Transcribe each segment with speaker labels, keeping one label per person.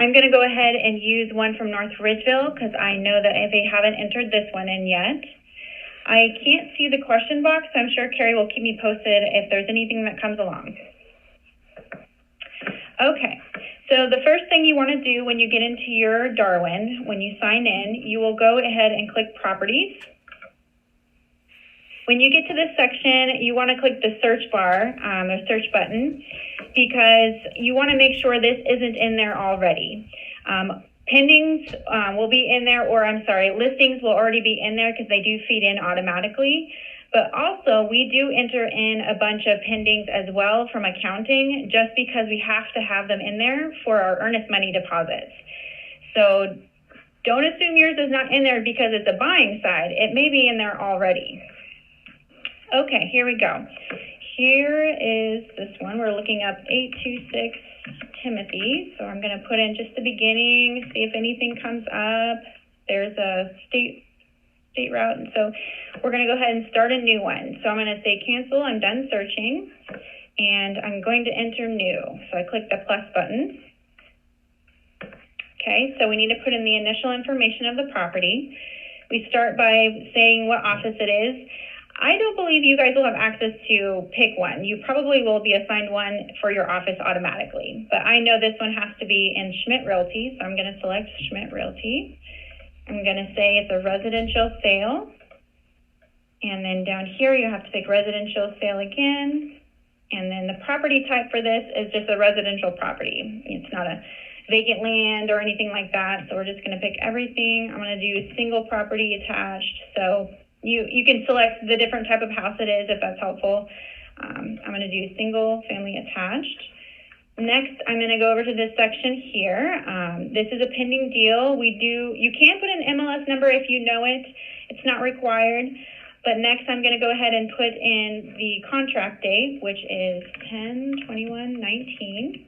Speaker 1: I'm going to go ahead and use one from North Ridgeville because I know that they haven't entered this one in yet. I can't see the question box, so I'm sure Carrie will keep me posted if there's anything that comes along. Okay, so the first thing you want to do when you get into your Darwin, when you sign in, you will go ahead and click Properties. When you get to this section, you want to click the search bar, the search button, because you want to make sure this isn't in there already. Pendings will be in there, or I'm sorry, listings will already be in there because they do feed in automatically. But also, we do enter in a bunch of pendings as well from accounting, just because we have to have them in there for our earnest money deposits. So don't assume yours is not in there because it's a buying side. It may be in there already. Okay, here we go. Here is this one. We're looking up 826 Timothy. So I'm going to put in just the beginning, see if anything comes up. There's a state route. And so we're going to go ahead and start a new one. So I'm going to say cancel. I'm done searching. And I'm going to enter new. So I click the plus button. Okay, so we need to put in the initial information of the property. We start by saying what office it is. I don't believe you guys will have access to pick one. You probably will be assigned one for your office automatically. But I know this one has to be in Schmidt Realty, so I'm going to select Schmidt Realty. I'm going to say it's a residential sale. And then down here, you have to pick residential sale again. And then the property type for this is just a residential property. It's not a vacant land or anything like that. So we're just going to pick everything. I'm going to do single property attached. So you can select the different type of house it is if that's helpful. I'm going to do single family attached. Next, I'm going to go over to this section here. This is a pending deal. You can put an MLS number if you know it. It's not required. But next, I'm going to go ahead and put in the contract date, which is 10/21/19.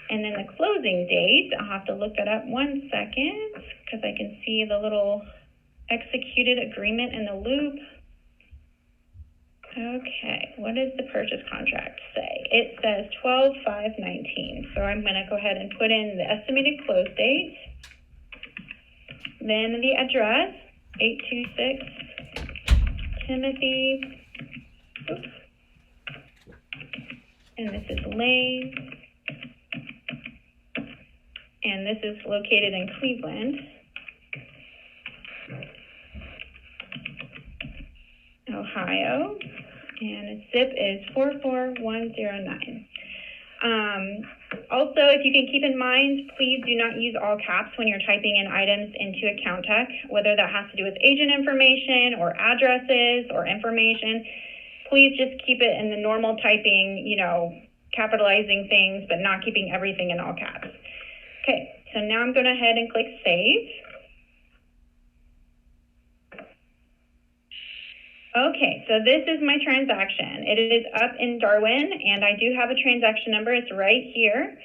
Speaker 1: And then the closing date, I'll have to look that up 1 second because I can see the little executed agreement in the loop. Okay, what does the purchase contract say? It says 12/5/19. So I'm going to go ahead and put in the estimated close date. Then the address, 826 Timothy. Oops. And this is Lane. And this is located in Cleveland, Ohio, and its zip is 44109. Also, if you can keep in mind, please do not use all caps when you're typing in items into AccountTech, whether that has to do with agent information or addresses or information. Please just keep it in the normal typing, capitalizing things, but not keeping everything in all caps. Okay, so now I'm going to ahead and click Save. Okay, so this is my transaction. It is up in Darwin, and I do have a transaction number. It's right here.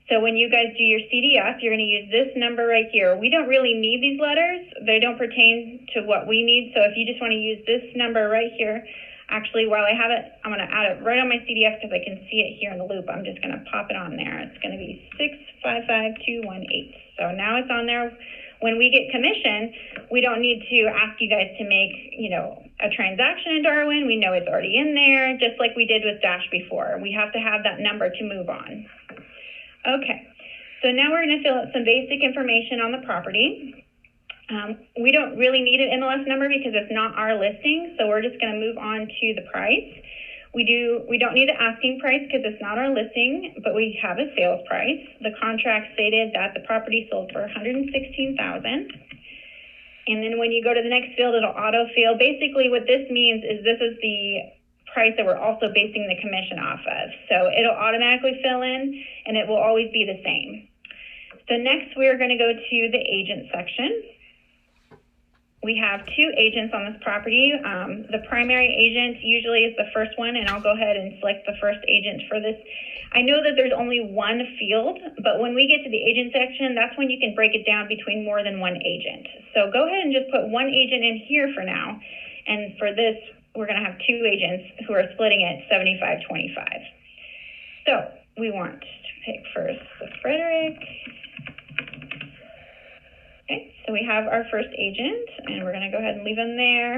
Speaker 1: So when you guys do your CDF, you're going to use this number right here. We don't really need these letters. They don't pertain to what we need. So if you just want to use this number right here, actually, while I have it, I'm going to add it right on my CDF because I can see it here in the loop. I'm just going to pop it on there. It's going to be 655218. So now it's on there. When we get commission, we don't need to ask you guys to make, a transaction in Darwin. We know it's already in there, just like we did with Dash before. We have to have that number to move on. Okay, so now we're going to fill out some basic information on the property. We don't really need an MLS number because it's not our listing, so we're just going to move on to the price. We don't need the asking price because it's not our listing, but we have a sales price. The contract stated that the property sold for $116,000. And then when you go to the next field, it'll auto-fill. Basically, what this means is this is the price that we're also basing the commission off of. So it'll automatically fill in, and it will always be the same. So next, we're going to go to the agent section. We have 2 agents on this property. The primary agent usually is the first one, and I'll go ahead and select the first agent for this. I know that there's only one field, but when we get to the agent section, that's when you can break it down between more than one agent. So go ahead and just put one agent in here for now. And for this, we're going to have 2 agents who are splitting it 75-25. So we want to pick first the Frederick. so we have our first agent, and we're going to go ahead and leave them there.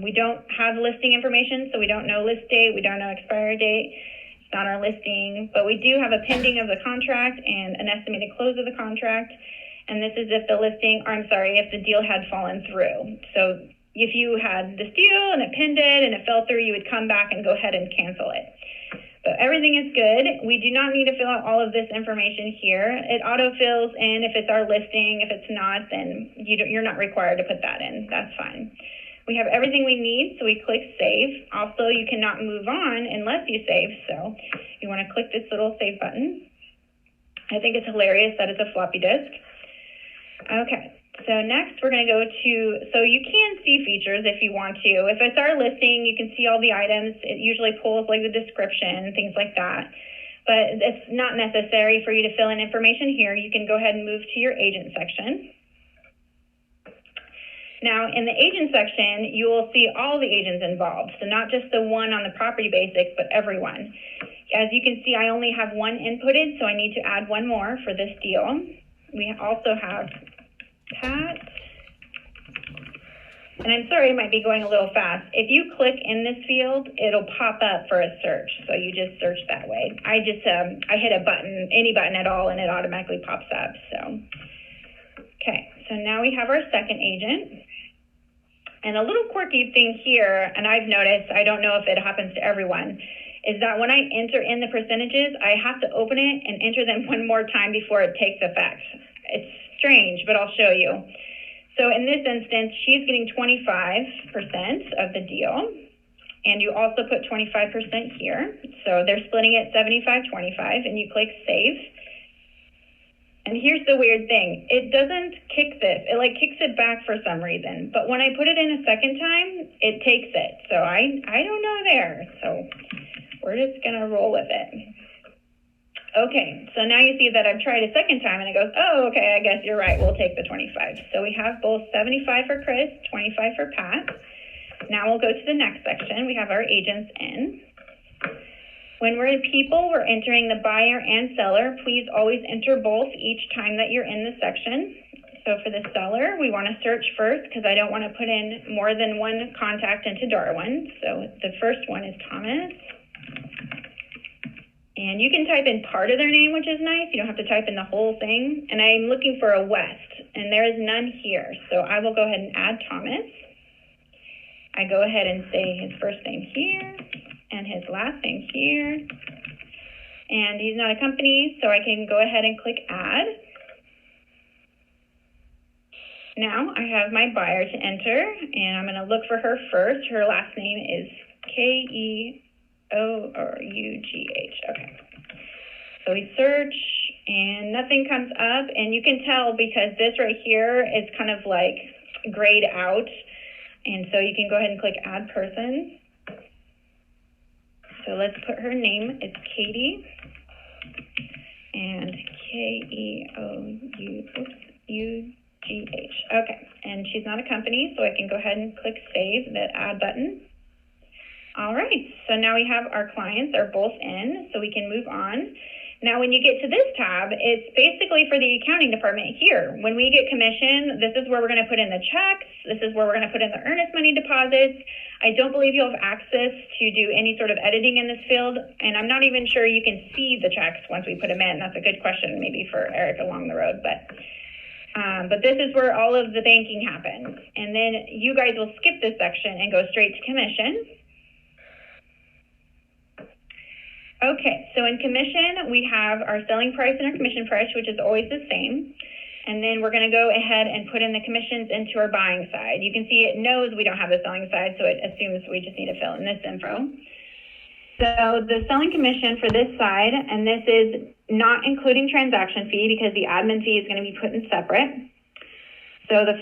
Speaker 1: We don't have listing information, so we don't know list date, we don't know expiry date. It's not our listing, but we do have a pending of the contract and an estimated close of the contract. And this is if if the deal had fallen through. So if you had this deal and it pended and it fell through, you would come back and go ahead and cancel it. But everything is good. We do not need to fill out all of this information here. It auto-fills in if it's our listing. If it's not, then you're not required to put that in. That's fine. We have everything we need, so we click Save. Also, you cannot move on unless you save, so you want to click this little Save button. I think it's hilarious that it's a floppy disk. Okay. So next we're going to go to, so you can see features if you want to. If it's our listing, you can see all the items. It usually pulls like the description, things like that. But it's not necessary for you to fill in information here. You can go ahead and move to your agent section. Now in the agent section, you will see all the agents involved. So not just the one on the property basics, but everyone. As you can see, I only have one inputted, so I need to add one more for this deal. We also have Pat, and I'm sorry, it might be going a little fast. If you click in this field, it'll pop up for a search. So you just search that way. I hit a button, any button at all, and it automatically pops up. So, okay. So now we have our second agent. And a little quirky thing here, and I've noticed, I don't know if it happens to everyone, is that when I enter in the percentages, I have to open it and enter them one more time before it takes effect. It's strange, but I'll show you. So in this instance, she's getting 25% of the deal, and you also put 25% here. So they're splitting it 75-25, and you click Save. And here's the weird thing. It doesn't kick this. It kicks it back for some reason. But when I put it in a second time, it takes it. So I don't know there. So we're just going to roll with it. Okay, so now you see that I've tried a second time and it goes, oh, okay, I guess you're right. We'll take the 25. So we have both 75 for Chris, 25 for Pat. Now we'll go to the next section. We have our agents in. When we're in people, we're entering the buyer and seller. Please always enter both each time that you're in the section. So for the seller, we want to search first because I don't want to put in more than one contact into Darwin. So the first one is Thomas. And you can type in part of their name, which is nice. You don't have to type in the whole thing. And I'm looking for a West, and there is none here. So I will go ahead and add Thomas. I go ahead and say his first name here and his last name here. And he's not a company, so I can go ahead and click Add. Now I have my buyer to enter, and I'm going to look for her first. Her last name is Keough. Okay. So we search and nothing comes up, and you can tell because this right here is kind of like grayed out, and so you can go ahead and click Add Person. So let's put her name. It's Katie, and Keough. Okay, and she's not a company, so I can go ahead and click Save, that Add button. All right, so now we have our clients are both in, so we can move on. Now, when you get to this tab, it's basically for the accounting department here. When we get commission, this is where we're going to put in the checks. This is where we're going to put in the earnest money deposits. I don't believe you'll have access to do any sort of editing in this field, and I'm not even sure you can see the checks once we put them in. That's a good question maybe for Eric along the road, but this is where all of the banking happens. And then you guys will skip this section and go straight to commission. Okay, so in commission, we have our selling price and our commission price, which is always the same. And then we're going to go ahead and put in the commissions into our buying side. You can see it knows we don't have the selling side, so it assumes we just need to fill in this info. So the selling commission for this side, and this is not including transaction fee because the admin fee is going to be put in separate. So the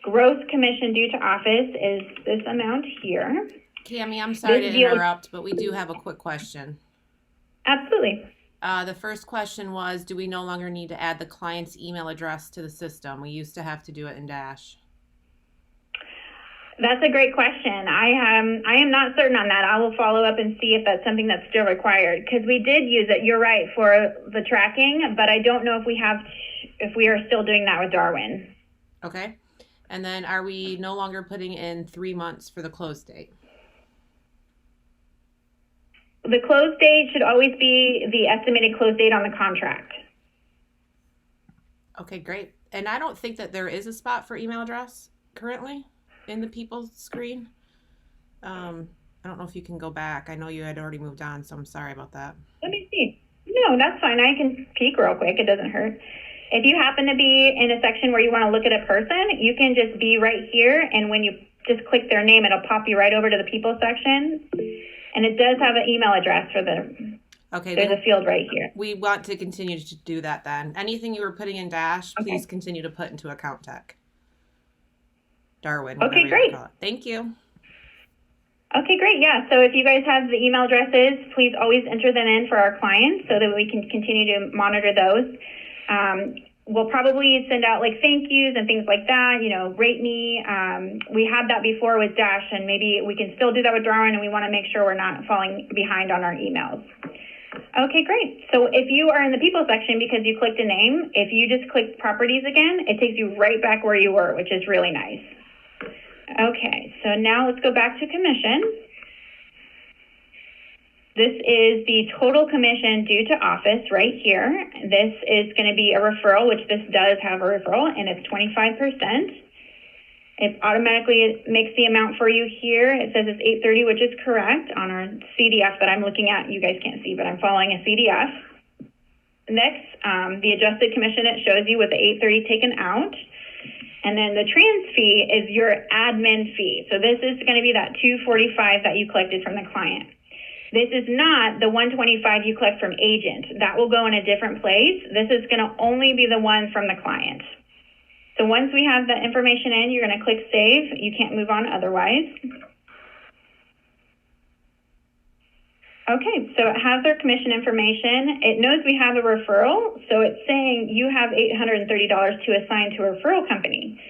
Speaker 1: gross commission due to office is this amount here.
Speaker 2: Cami, I'm sorry to interrupt, but we do have a quick question.
Speaker 1: Absolutely.
Speaker 2: The first question was, do we no longer need to add the client's email address to the system? We used to have to do it in Dash.
Speaker 1: That's a great question. I am not certain on that. I will follow up and see if that's something that's still required because we did use it. You're right for the tracking, but I don't know if we are still doing that with Darwin.
Speaker 2: Okay. And then are we no longer putting in 3 months for the close date?
Speaker 1: The close date should always be the estimated close date on the contract.
Speaker 2: Okay, great. And I don't think that there is a spot for email address currently in the people screen. I don't know if you can go back. I know you had already moved on, so I'm sorry about that.
Speaker 1: Let me see. No, that's fine. I can peek real quick. It doesn't hurt. If you happen to be in a section where you want to look at a person, you can just be right here, and when you just click their name, it'll pop you right over to the people section. And it does have an email address for the.
Speaker 2: Okay,
Speaker 1: there's a field right here.
Speaker 2: We want to continue to do that then. Anything you were putting in Dash, please continue to put into AccountTech. Darwin.
Speaker 1: Okay, great.
Speaker 2: Thank you.
Speaker 1: Okay, great. Yeah. So if you guys have the email addresses, please always enter them in for our clients so that we can continue to monitor those. We'll probably send out like thank yous and things like that, rate me. We had that before with Dash, and maybe we can still do that with Darwin, and we want to make sure we're not falling behind on our emails. Okay, great. So if you are in the people section because you clicked a name, if you just click properties again, it takes you right back where you were, which is really nice. Okay, so now let's go back to commission. This is the total commission due to office right here. This is going to be a referral, which this does have a referral, and it's 25%. It automatically makes the amount for you here. It says it's $830, which is correct on our CDF that I'm looking at. You guys can't see, but I'm following a CDF. Next, the adjusted commission, it shows you with the $830 taken out. And then the trans fee is your admin fee. So this is going to be that $245 that you collected from the client. This is not the $125 you collect from agent. That will go in a different place. This is going to only be the one from the client. So once we have the information in, you're going to click save. You can't move on otherwise. Okay, so it has their commission information. It knows we have a referral, so it's saying you have $830 to assign to a referral company.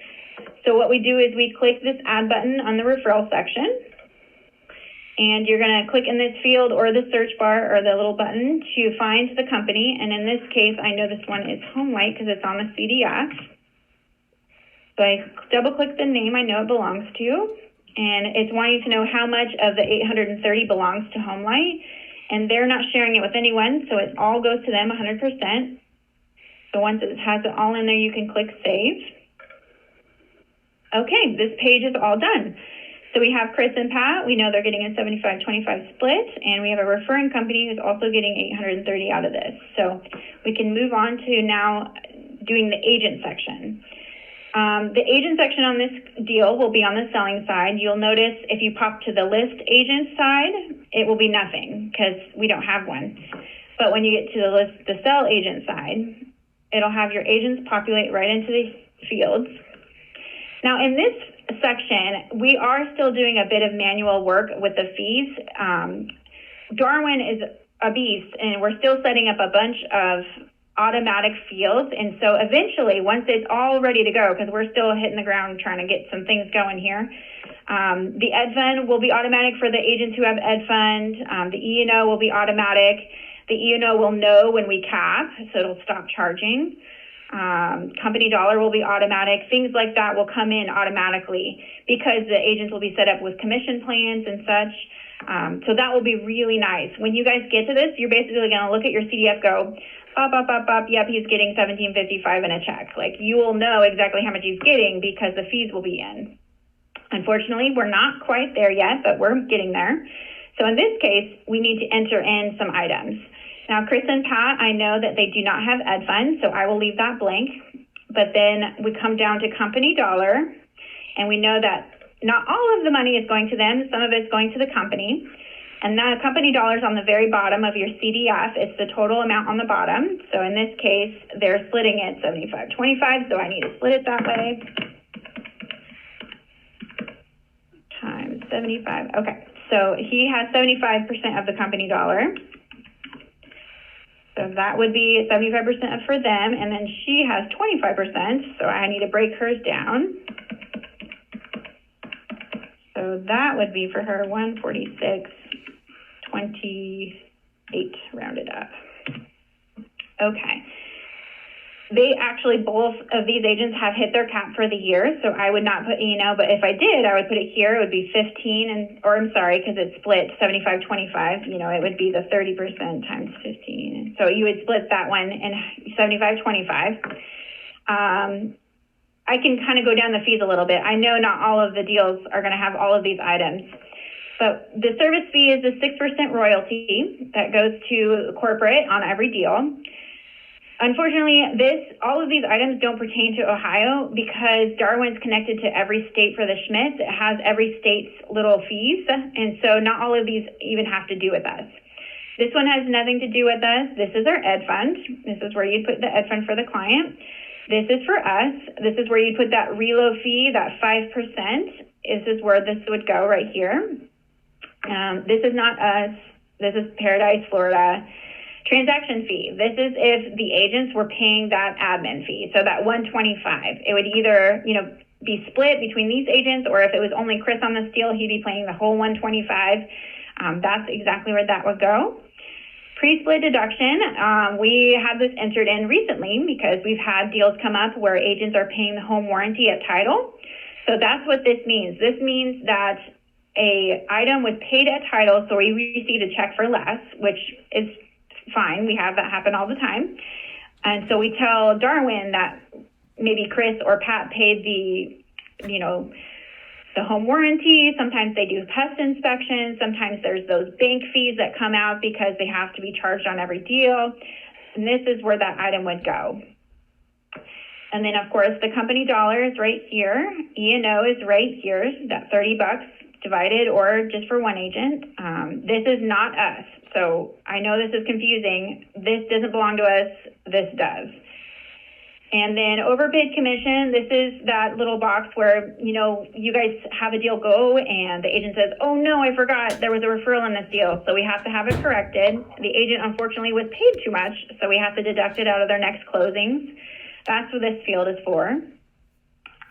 Speaker 1: So what we do is we click this add button on the referral section, and you're going to click in this field or the search bar or the little button to find the company. And in this case, I know this one is HomeLight because it's on the CDF. So I double click the name I know it belongs to, and it's wanting to know how much of the $830 belongs to HomeLight, and they're not sharing it with anyone, so it all goes to them 100%. So once it has it all in there, you can click save. Okay, this page is all done. So we have Chris and Pat. We know they're getting a 75-25 split, and we have a referring company who's also getting $830 out of this. So we can move on to now doing the agent section. The agent section on this deal will be on the selling side. You'll notice if you pop to the list agent side, it will be nothing because we don't have one. But when you get to the sell agent side, it'll have your agents populate right into the fields. Now in this section, we are still doing a bit of manual work with the fees. Darwin is a beast, and we're still setting up a bunch of automatic fields, and so eventually once it's all ready to go, because we're still hitting the ground trying to get some things going here, the ed fund will be automatic for the agents who have ed fund. The E&O will be automatic. The E&O will know when we cap, so it'll stop charging. Company dollar will be automatic. Things like that will come in automatically because the agents will be set up with commission plans and such. So that will be really nice. When you guys get to this, you're basically going to look at your CDF, go up, yep, he's getting $17.55 in a check. Like, you will know exactly how much he's getting because the fees will be in. Unfortunately, we're not quite there yet, but we're getting there. So in this case, we need to enter in some items. Now, Chris and Pat, I know that they do not have ed fund, so I will leave that blank. But then we come down to company dollar, and we know that not all of the money is going to them. Some of it's going to the company. And that company dollar is on the very bottom of your CDF. It's the total amount on the bottom. So in this case, they're splitting it 75-25, so I need to split it that way. Times 75. Okay, so he has 75% of the company dollar. So that would be 75% for them, and then she has 25%, so I need to break hers down. So that would be for her 146.28 rounded up. Okay. They actually, both of these agents have hit their cap for the year, so I would not put E&O, but if I did, I would put it here. It would be 15, or I'm sorry, because it's split 75-25, it would be the 30% times 15. So you would split that one in 75-25. I can kind of go down the fees a little bit. I know not all of the deals are going to have all of these items, but the service fee is a 6% royalty that goes to corporate on every deal. Unfortunately, all of these items don't pertain to Ohio because Darwin's connected to every state for the Schmitz. It has every state's little fees, and so not all of these even have to do with us. This one has nothing to do with us. This is our ed fund. This is where you put the ed fund for the client. This is for us. This is where you put that reload fee, that 5%. This is where this would go right here. This is not us. This is Paradise, Florida. Transaction fee. This is if the agents were paying that admin fee. So that $125. It would either, be split between these agents, or if it was only Chris on this deal, he'd be paying the whole $125. That's exactly where that would go. Pre-split deduction. We had this entered in recently because we've had deals come up where agents are paying the home warranty at title. So that's what this means. This means that a item was paid at title, so we received a check for less, which is fine. We have that happen all the time. And so we tell Darwin that maybe Chris or Pat paid the home warranty. Sometimes they do pest inspections. Sometimes there's those bank fees that come out because they have to be charged on every deal. And this is where that item would go. And then, of course, the company dollar is right here. E&O is right here, that $30 divided, or just for one agent. This is not us. So I know this is confusing. This doesn't belong to us. This does. And then overbid commission, this is that little box where, you guys have a deal go and the agent says, oh no, I forgot there was a referral in this deal. So we have to have it corrected. The agent unfortunately was paid too much, so we have to deduct it out of their next closings. That's what this field is for.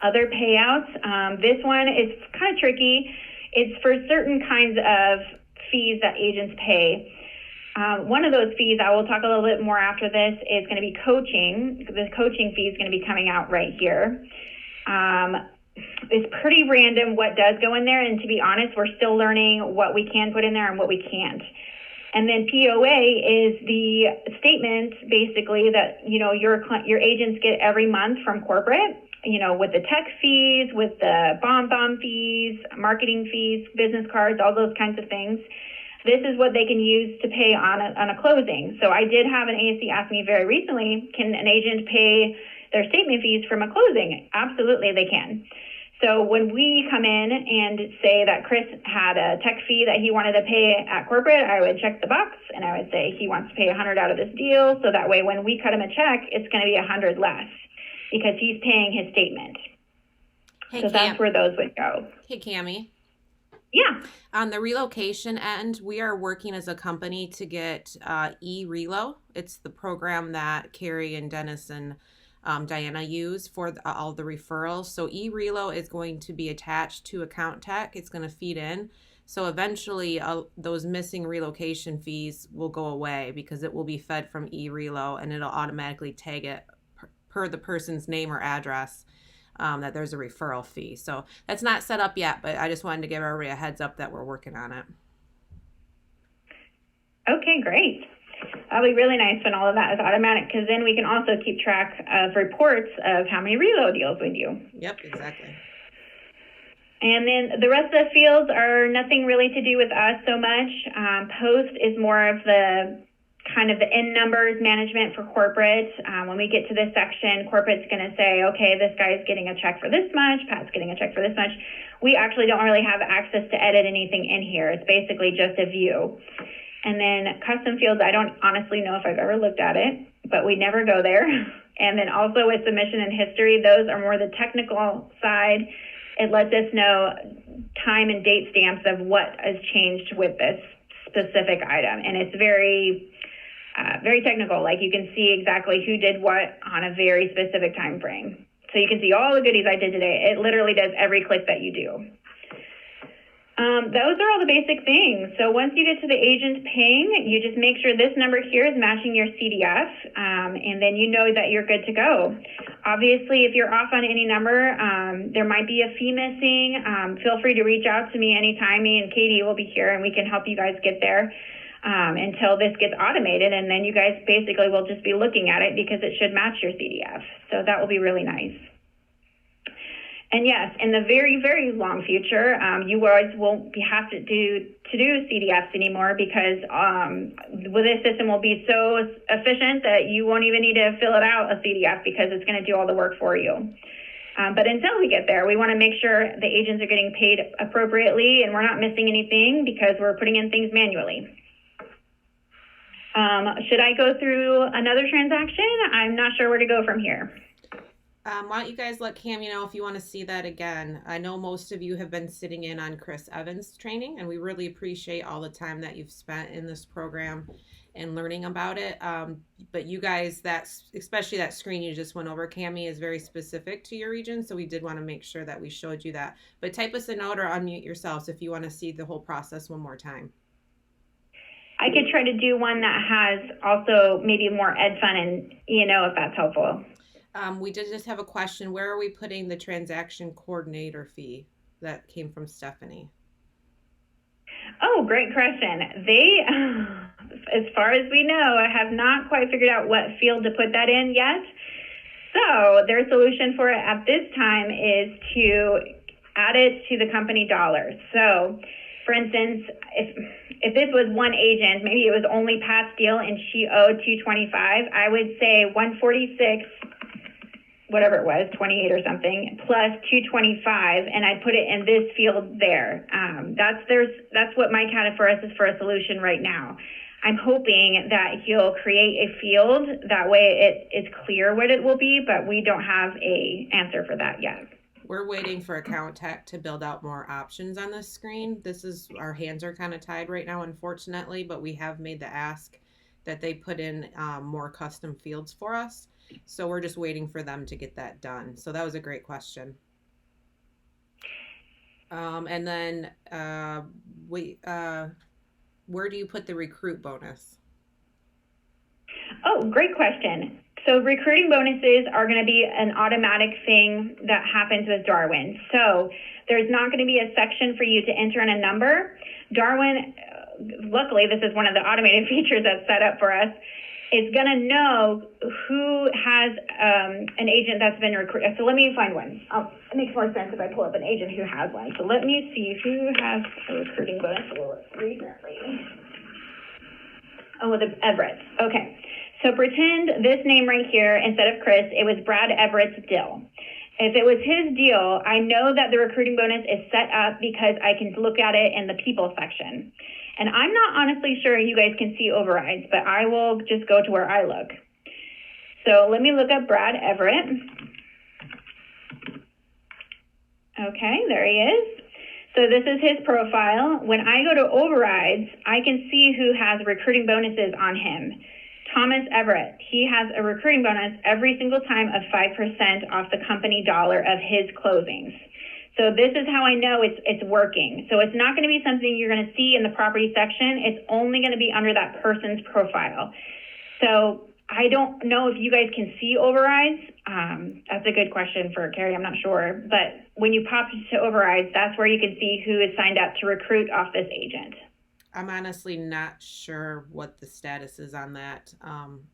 Speaker 1: Other payouts, this one is kind of tricky. It's for certain kinds of fees that agents pay. One of those fees, I will talk a little bit more after this, is going to be coaching. The coaching fee is going to be coming out right here. It's pretty random what does go in there, and to be honest, we're still learning what we can put in there and what we can't. And then POA is the statement, basically, that your agents get every month from corporate, with the tech fees, with the bomb fees, marketing fees, business cards, all those kinds of things. This is what they can use to pay on a closing. So I did have an ASC ask me very recently, can an agent pay their statement fees from a closing? Absolutely, they can. So when we come in and say that Chris had a tech fee that he wanted to pay at corporate, I would check the box and I would say he wants to pay $100 out of this deal. So that way, when we cut him a check, it's going to be $100 less because he's paying his statement.
Speaker 2: Hey,
Speaker 1: so that's where those would go.
Speaker 2: Hey, Cammie.
Speaker 1: Yeah.
Speaker 2: On the relocation end, we are working as a company to get e-relo. It's the program that Carrie and Dennis and Diana use for all the referrals. So e-relo is going to be attached to AccountTech. It's going to feed in. So eventually those missing relocation fees will go away because it will be fed from e-relo and it'll automatically tag it per the person's name or address. That there's a referral fee. So that's not set up yet, but I just wanted to give everybody a heads up that we're working on it.
Speaker 1: Okay, great. That'll be really nice when all of that is automatic, because then we can also keep track of reports of how many reload deals we do.
Speaker 2: Yep, exactly.
Speaker 1: And then the rest of the fields are nothing really to do with us so much. Post is more of the kind of the end numbers management for corporate. When we get to this section, corporate's going to say, okay, this guy's getting a check for this much, Pat's getting a check for this much. We actually don't really have access to edit anything in here. It's basically just a view. And then custom fields, I don't honestly know if I've ever looked at it, but we never go there. And then also with submission and history, those are more the technical side. It lets us know time and date stamps of what has changed with this specific item. And it's very technical. Like you can see exactly who did what on a very specific time frame. So you can see all the goodies I did today. It literally does every click that you do. Those are all the basic things. So once you get to the agent paying, you just make sure this number here is matching your CDF, and then you know that you're good to go. Obviously, if you're off on any number, there might be a fee missing. Feel free to reach out to me anytime. Me and Katie will be here, and we can help you guys get there until this gets automated, and then you guys basically will just be looking at it because it should match your CDF. So that will be really nice. And yes, in the very, very long future, you guys won't have to do CDFs anymore because well, this system will be so efficient that you won't even need to fill it out a CDF because it's going to do all the work for you. But until we get there, we want to make sure the agents are getting paid appropriately and we're not missing anything because we're putting in things manually. Should I go through another transaction? I'm not sure where to go from here.
Speaker 2: Why don't you guys let Cam know if you want to see that again? I know most of you have been sitting in on Chris Evans' training, and we really appreciate all the time that you've spent in this program and learning about it. But you guys, especially that screen you just went over, Cami, is very specific to your region, so we did want to make sure that we showed you that. But type us a note or unmute yourselves if you want to see the whole process one more time.
Speaker 1: I could try to do one that has also maybe more ed fun and, if that's helpful.
Speaker 2: We did just have a question. Where are we putting the transaction coordinator fee? That came from Stephanie.
Speaker 1: Oh, great question. They, as far as we know, have not quite figured out what field to put that in yet. So their solution for it at this time is to add it to the company dollars. So, for instance, if this was one agent, maybe it was only Pat's deal and she owed $225, I would say 146, whatever it was, 28 or something, plus 225, and I'd put it in this field there. That's what Mike had for us is for a solution right now. I'm hoping that he'll create a field. That way it is clear what it will be, but we don't have a answer for that yet.
Speaker 2: We're waiting for AccountTech to build out more options on this screen. Our hands are kind of tied right now, unfortunately, but we have made the ask that they put in more custom fields for us. So we're just waiting for them to get that done. So that was a great question. And then where do you put the recruit bonus?
Speaker 1: Oh, great question. So recruiting bonuses are going to be an automatic thing that happens with Darwin. So there's not going to be a section for you to enter in a number. Darwin, luckily, this is one of the automated features that's set up for us, is going to know who has an agent that's been recruited. So let me find one. It makes more sense if I pull up an agent who has one. So let me see who has a recruiting bonus recently. Oh, the Everett. Okay. So pretend this name right here, instead of Chris, it was Brad Everett's deal. If it was his deal, I know that the recruiting bonus is set up because I can look at it in the people section. And I'm not honestly sure you guys can see overrides, but I will just go to where I look. So let me look up Brad Everett. Okay, there he is. So this is his profile. When I go to overrides, I can see who has recruiting bonuses on him. Thomas Everett, he has a recruiting bonus every single time of 5% off the company dollar of his closings. So this is how I know it's working. So it's not going to be something you're going to see in the property section. It's only going to be under that person's profile. So I don't know if you guys can see overrides. That's a good question for Carrie. I'm not sure. But when you pop to overrides, that's where you can see who is signed up to recruit off this agent.
Speaker 2: I'm honestly not sure what the status is on that.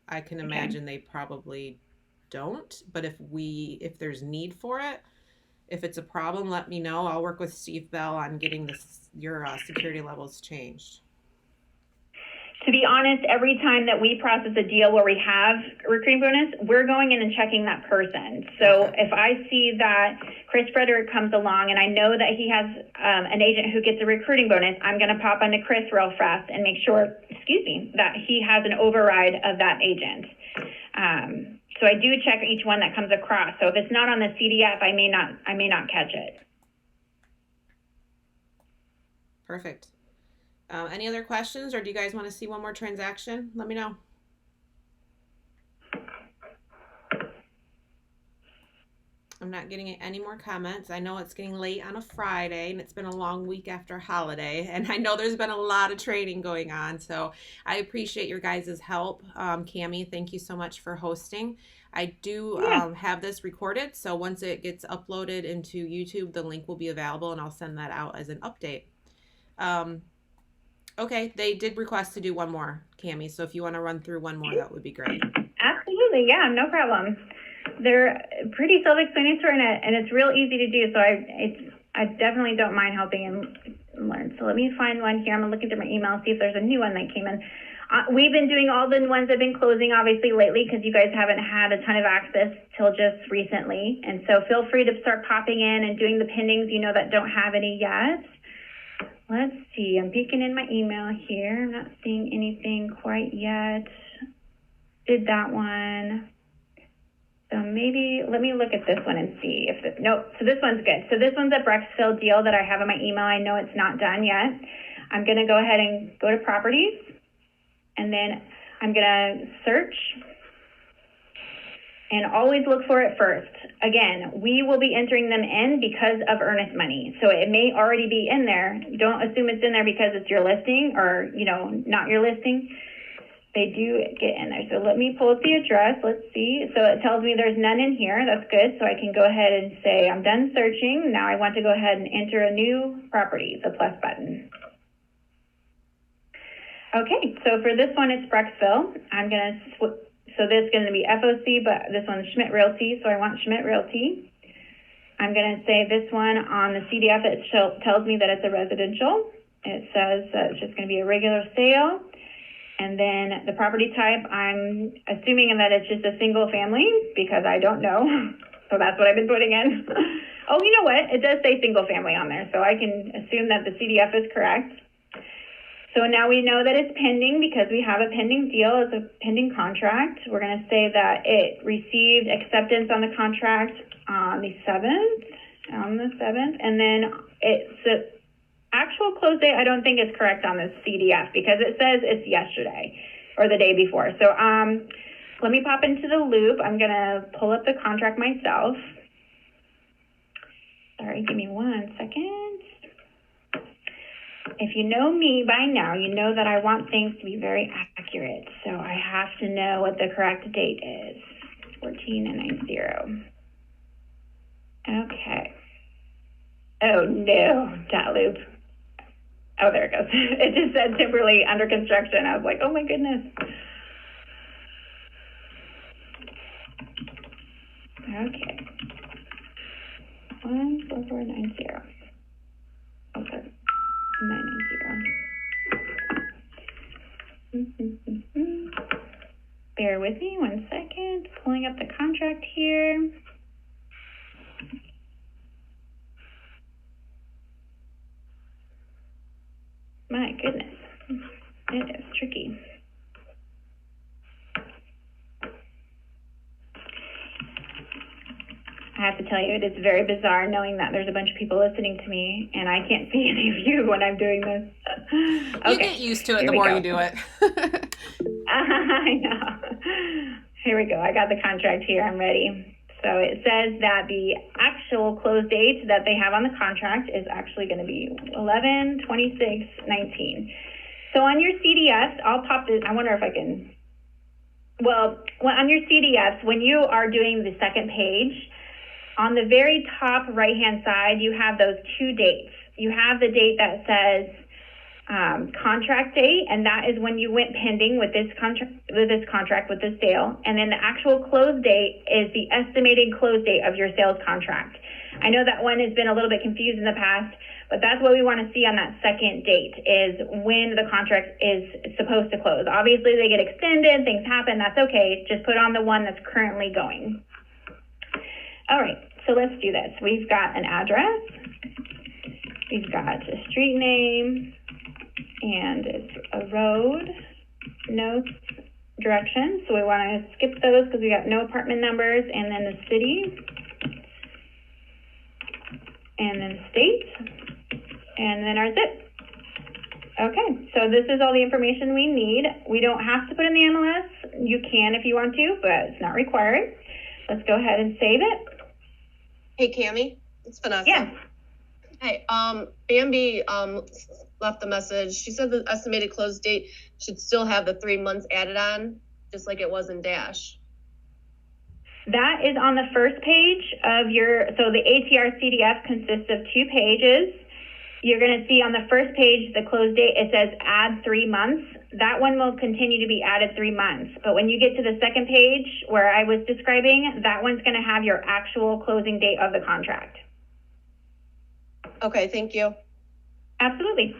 Speaker 2: I can imagine they probably don't, but if there's need for it, if it's a problem, let me know. I'll work with Steve Bell on getting your security levels changed.
Speaker 1: To be honest, every time that we process a deal where we have recruiting bonus, we're going in and checking that person. So if I see that Chris Frederick comes along and I know that he has an agent who gets a recruiting bonus, I'm going to pop onto Chris real fast and make sure, that he has an override of that agent. So I do check each one that comes across. So if it's not on the CDF, I may not catch it.
Speaker 2: Perfect. Any other questions, or do you guys want to see one more transaction? Let me know. I'm not getting any more comments. I know it's getting late on a Friday and it's been a long week after holiday. And I know there's been a lot of training going on. So I appreciate your guys' help. Cami, thank you so much for hosting. I do
Speaker 1: Yeah.
Speaker 2: have this recorded. So once it gets uploaded into YouTube, the link will be available and I'll send that out as an update. Okay, they did request to do one more, Cami. So if you want to run through one more, that would be great.
Speaker 1: Absolutely. Yeah, no problem. They're pretty self-explanatory and it's real easy to do. So I definitely don't mind helping and learn. So let me find one here. I'm looking through my email, see if there's a new one that came in. We've been doing all the ones that have been closing, obviously, lately, because you guys haven't had a ton of access till just recently. And so feel free to start popping in and doing the pendings, that don't have any yet. Let's see. I'm peeking in my email here. I'm not seeing anything quite yet. Did that one. So maybe let me look at this one and see if this, nope. So this one's good. So this one's a Brecksville deal that I have in my email. I know it's not done yet. I'm going to go ahead and go to properties, and then I'm going to search and always look for it first. Again, we will be entering them in because of earnest money. So it may already be in there. Don't assume it's in there because it's your listing or, not your listing. They do get in there. So let me pull up the address. Let's see. So it tells me there's none in here. That's good. So I can go ahead and say I'm done searching. Now I want to go ahead and enter a new property, the plus button. Okay, so for this one, it's Brecksville. I'm going to, so this is going to be FOC, but this one's Schmidt Realty. So I want Schmidt Realty. I'm going to say this one on the CDF, it tells me that it's a residential. It says that it's just going to be a regular sale. And then the property type, I'm assuming that it's just a single family because I don't know. So that's what I've been putting in. Oh, you know what? It does say single family on there. So I can assume that the CDF is correct. So now we know that it's pending because we have a pending deal. It's a pending contract. We're going to say that it received acceptance on the contract on the 7th. And then it's actual close date, I don't think is correct on the CDF because it says it's yesterday or the day before. So let me pop into the loop. I'm going to pull up the contract myself. Sorry, give me 1 second. If you know me by now, you know that I want things to be very accurate. So I have to know what the correct date is. 14/90. Okay. Oh no, dot loop. Oh, there it goes. It just said temporarily under construction. I was like, oh my goodness. Okay. 14490. Okay. 990. Bear with me 1 second. Pulling up the contract here. My goodness, it is tricky. I have to tell you, it is very bizarre knowing that there's a bunch of people listening to me and I can't see any of you when I'm doing this.
Speaker 2: Okay. You get used to it the more you do it.
Speaker 1: I know. Here we go. I got the contract here. I'm ready. So it says that the actual close date that they have on the contract is actually going to be 11/26/19. So on your CDS, I'll pop this. I wonder if I can. Well, on your CDS, when you are doing the second page, on the very top right-hand side, you have those two dates. You have the date that says contract date, and that is when you went pending with this contract, with this sale. And then the actual close date is the estimated close date of your sales contract. I know that one has been a little bit confused in the past, but that's what we want to see on that second date is when the contract is supposed to close. Obviously, they get extended, things happen, that's okay. Just put on the one that's currently going. All right, so let's do this. We've got an address. We've got a street name. And it's a road, no directions. So we want to skip those because we got no apartment numbers, and then the city, and then state, and then our zip. Okay, so this is all the information we need. We don't have to put in the MLS. You can if you want to, but it's not required. Let's go ahead and save it.
Speaker 3: Hey, Cammie, it's Vanessa.
Speaker 1: Yeah.
Speaker 3: Hey, Bambi left a message. She said the estimated close date should still have the 3 months added on, just like it was in Dash.
Speaker 1: That is on the first page of so the ATR CDF consists of 2 pages. You're going to see on the first page, the close date, it says add 3 months. That one will continue to be added 3 months. But when you get to the second page where I was describing, that one's going to have your actual closing date of the contract.
Speaker 3: Okay, thank you.
Speaker 1: Absolutely.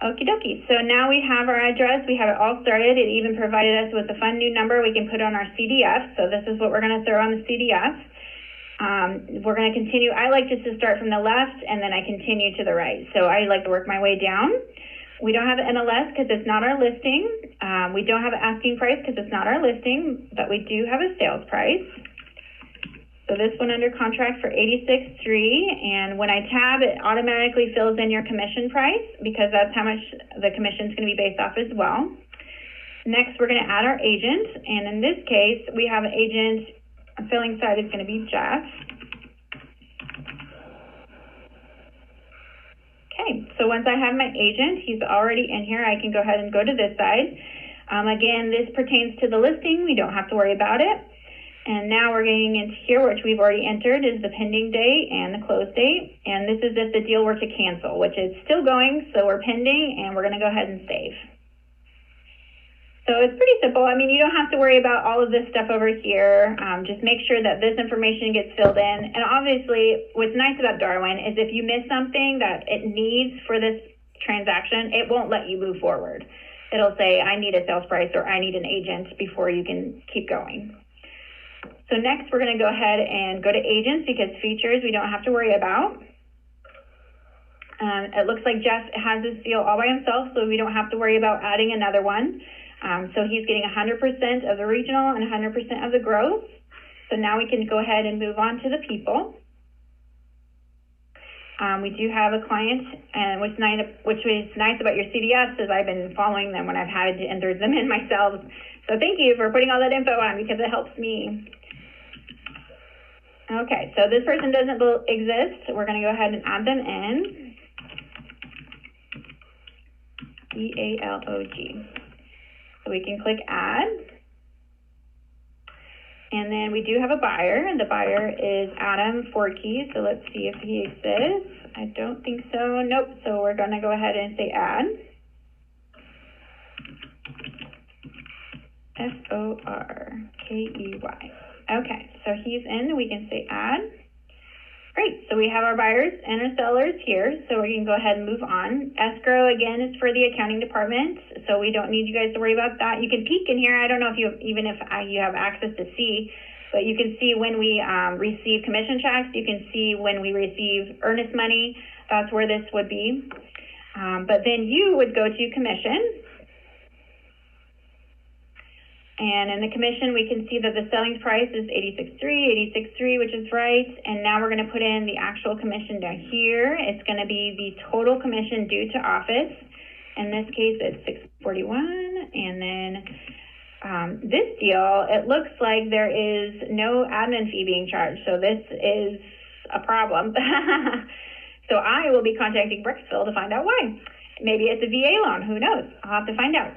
Speaker 1: Okie dokie. So now we have our address. We have it all started. It even provided us with a fun new number we can put on our CDF. So this is what we're going to throw on the CDF. We're going to continue. I like just to start from the left and then I continue to the right. So I like to work my way down. We don't have an NLS because it's not our listing. We don't have an asking price because it's not our listing, but we do have a sales price. So this one under contract for $86,300, and when I tab, it automatically fills in your commission price because that's how much the commission is going to be based off as well. Next, we're going to add our agent, and in this case, we have an agent. Filling side is going to be Jeff. Okay, so once I have my agent, he's already in here. I can go ahead and go to this side. Again, this pertains to the listing. We don't have to worry about it. And now we're getting into here, which we've already entered, is the pending date and the close date. And this is if the deal were to cancel, which is still going, so we're pending, and we're going to go ahead and save. So it's pretty simple. I mean, you don't have to worry about all of this stuff over here. Just make sure that this information gets filled in. And obviously, what's nice about Darwin is if you miss something that it needs for this transaction, it won't let you move forward. It'll say, I need a sales price or I need an agent before you can keep going. So next, we're going to go ahead and go to agents because features we don't have to worry about. It looks like Jeff has this deal all by himself, so we don't have to worry about adding another one. So he's getting 100% of the regional and 100% of the growth. So now we can go ahead and move on to the people. We do have a client, and which is nice about your CDFs is I've been following them when I've had to enter them in myself. So thank you for putting all that info on because it helps me. Okay, so this person doesn't exist. We're going to go ahead and add them in. EALOG. So we can click add. And then we do have a buyer, and the buyer is Adam Forkey. So let's see if he exists. I don't think so. Nope. So we're going to go ahead and say add. Forkey. Okay, so he's in. We can say add. Great. So we have our buyers and our sellers here. So we can go ahead and move on. Escrow, again, is for the accounting department. So we don't need you guys to worry about that. You can peek in here. I don't know if you have access to see, but you can see when we receive commission checks. You can see when we receive earnest money. That's where this would be. But then you would go to commission. And in the commission, we can see that the selling price is $86,300, which is right. And now we're going to put in the actual commission down here. It's going to be the total commission due to office. In this case, it's $641. And then this deal, it looks like there is no admin fee being charged. So this is a problem. So I will be contacting Brexville to find out why. Maybe it's a VA loan. Who knows? I'll have to find out.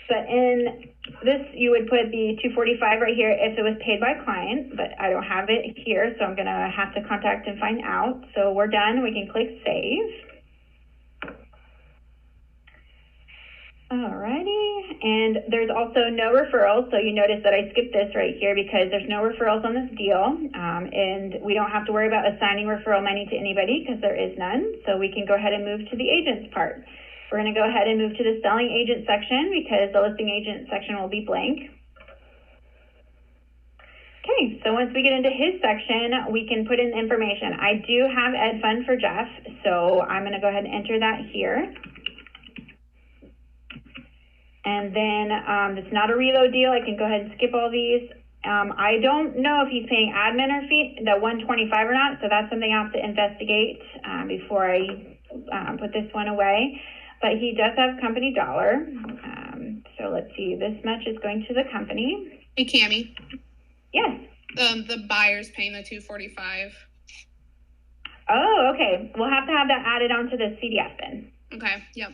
Speaker 1: But in this, you would put the $245 right here if it was paid by client, but I don't have it here, so I'm going to have to contact and find out. So we're done. We can click save. Alrighty. And there's also no referrals. So you notice that I skipped this right here because there's no referrals on this deal. And we don't have to worry about assigning referral money to anybody because there is none. So we can go ahead and move to the agents part. We're going to go ahead and move to the selling agent section because the listing agent section will be blank. Okay, so once we get into his section, we can put in information. I do have Ed Fund for Jeff, so I'm going to go ahead and enter that here. And then it's not a reload deal. I can go ahead and skip all these. I don't know if he's paying admin or fee, the $125 or not, so that's something I have to investigate before I put this one away. But he does have company dollar. So let's see, this much is going to the company.
Speaker 4: Hey, Cammie.
Speaker 1: Yes.
Speaker 4: The buyer's paying the $245.
Speaker 1: Oh, okay. We'll have to have that added onto the CDF then.
Speaker 4: Okay, yep.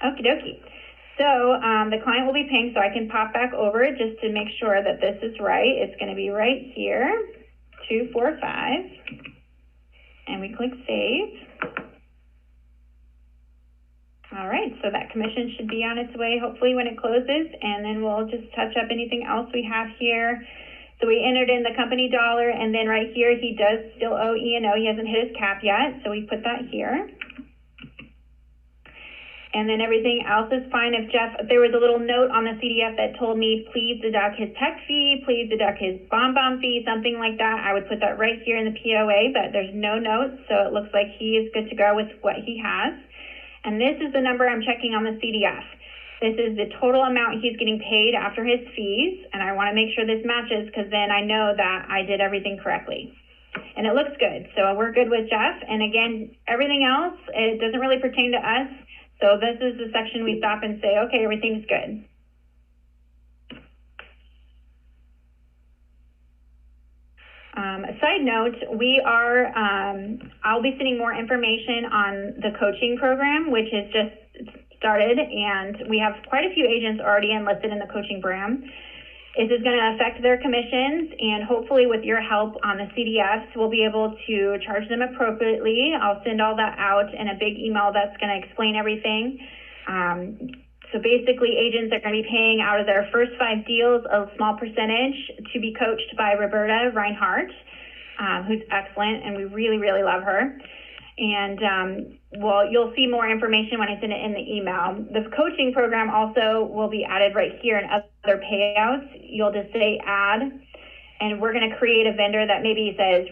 Speaker 1: Okie dokie. So the client will be paying, so I can pop back over it just to make sure that this is right. It's going to be right here, 245, and we click save. All right, so that commission should be on its way hopefully when it closes, and then we'll just touch up anything else we have here. So we entered in the company dollar, and then right here he does still owe E&O. He hasn't hit his cap yet, so we put that here. And then everything else is fine. If there was a little note on the CDF that told me, please deduct his tech fee, please deduct his bomb fee, something like that, I would put that right here in the POA, but there's no notes, so it looks like he is good to go with what he has. And this is the number I'm checking on the CDF. This is the total amount he's getting paid after his fees, and I want to make sure this matches because then I know that I did everything correctly. And it looks good, so we're good with Jeff. And again, everything else, it doesn't really pertain to us. So this is the section we stop and say, okay, everything's good. A side note, I'll be sending more information on the coaching program, which has just started, and we have quite a few agents already enlisted in the coaching program. This is going to affect their commissions, and hopefully with your help on the CDFs, we'll be able to charge them appropriately. I'll send all that out in a big email that's going to explain everything. So basically, agents are going to be paying out of their first 5 deals a small percentage to be coached by Roberta Reinhardt, who's excellent, and we really, really love her. And well, you'll see more information when I send it in the email. The coaching program also will be added right here in other payouts. You'll just say add, and we're going to create a vendor that maybe says,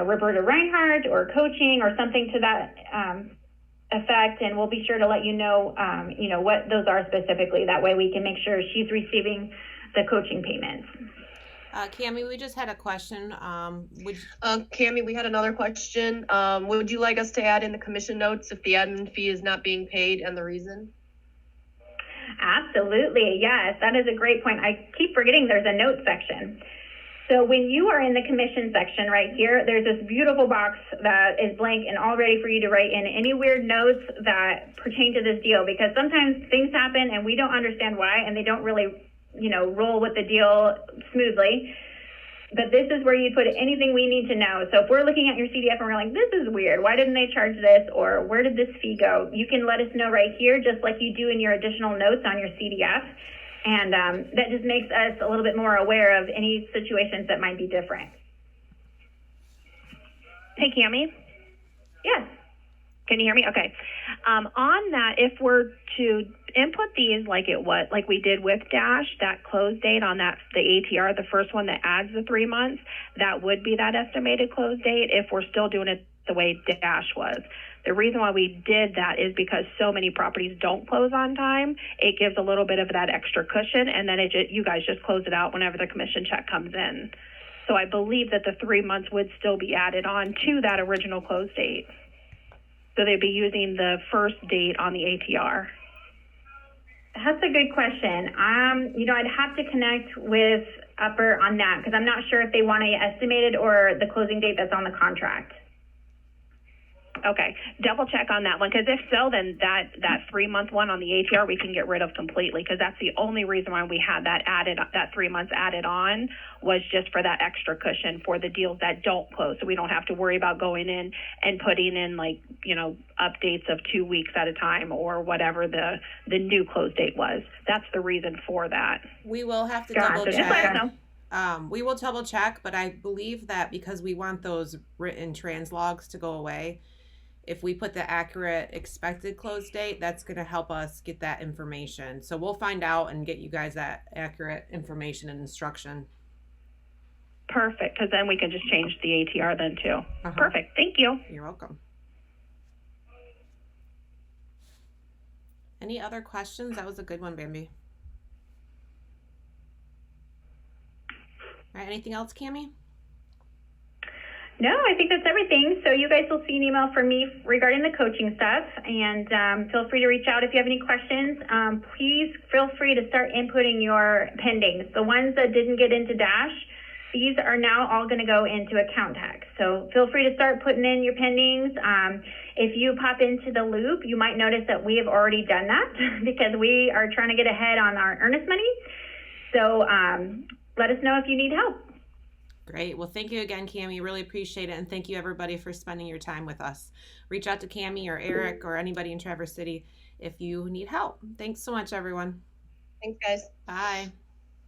Speaker 1: Roberta Reinhardt or coaching or something to that effect, and we'll be sure to let you know, what those are specifically. That way we can make sure she's receiving the coaching payments.
Speaker 2: Cammie, we just had a question.
Speaker 3: Cammie, we had another question. Would you like us to add in the commission notes if the admin fee is not being paid and the reason?
Speaker 1: Absolutely, yes. That is a great point. I keep forgetting there's a notes section. So when you are in the commission section right here, there's this beautiful box that is blank and all ready for you to write in any weird notes that pertain to this deal, because sometimes things happen and we don't understand why, and they don't really roll with the deal smoothly. But this is where you put anything we need to know. So if we're looking at your CDF and we're like, this is weird, why didn't they charge this? Or where did this fee go? You can let us know right here, just like you do in your additional notes on your CDF. And that just makes us a little bit more aware of any situations that might be different.
Speaker 5: Hey, Cammie?
Speaker 1: Yes.
Speaker 5: Can you hear me? Okay. On that, if we're to input these like we did with Dash, that close date on that, the ATR, the first one that adds the 3 months, that would be that estimated close date if we're still doing it the way Dash was. The reason why we did that is because so many properties don't close on time. It gives a little bit of that extra cushion, and then you guys just close it out whenever the commission check comes in. So I believe that the 3 months would still be added on to that original close date. So they'd be using the first date on the ATR.
Speaker 1: That's a good question. I'd have to connect with Upper on that because I'm not sure if they want it estimated or the closing date that's on the contract.
Speaker 5: Okay, double check on that one, because if so, then that 3 month one on the ATR we can get rid of completely, because that's the only reason why we had that 3 months added on, was just for that extra cushion for the deals that don't close, so we don't have to worry about going in and putting in updates of 2 weeks at a time or whatever the new close date was. That's the reason for that.
Speaker 2: We will have to
Speaker 1: Gotcha.
Speaker 2: double
Speaker 1: Just let us
Speaker 2: check.
Speaker 1: know.
Speaker 2: We will double check, but I believe that because we want those written translogs to go away, if we put the accurate expected close date, that's going to help us get that information. So we'll find out and get you guys that accurate information and instruction.
Speaker 5: Perfect, because then we can just change the ATR then too. Perfect, thank you.
Speaker 2: You're welcome. Any other questions? That was a good one, Bambi. All right, anything else, Cammie?
Speaker 1: No, I think that's everything. So you guys will see an email from me regarding the coaching stuff, and feel free to reach out if you have any questions. Please feel free to start inputting your pendings. The ones that didn't get into Dash, these are now all going to go into AccountTech. So feel free to start putting in your pendings. If you pop into the loop, you might notice that we have already done that because we are trying to get ahead on our earnest money. So let us know if you need help.
Speaker 2: Great. Well, thank you again, Cammie. Really appreciate it. And thank you, everybody, for spending your time with us. Reach out to Cammie or Eric or anybody in Traverse City if you need help. Thanks so much, everyone.
Speaker 3: Thanks, guys.
Speaker 2: Bye.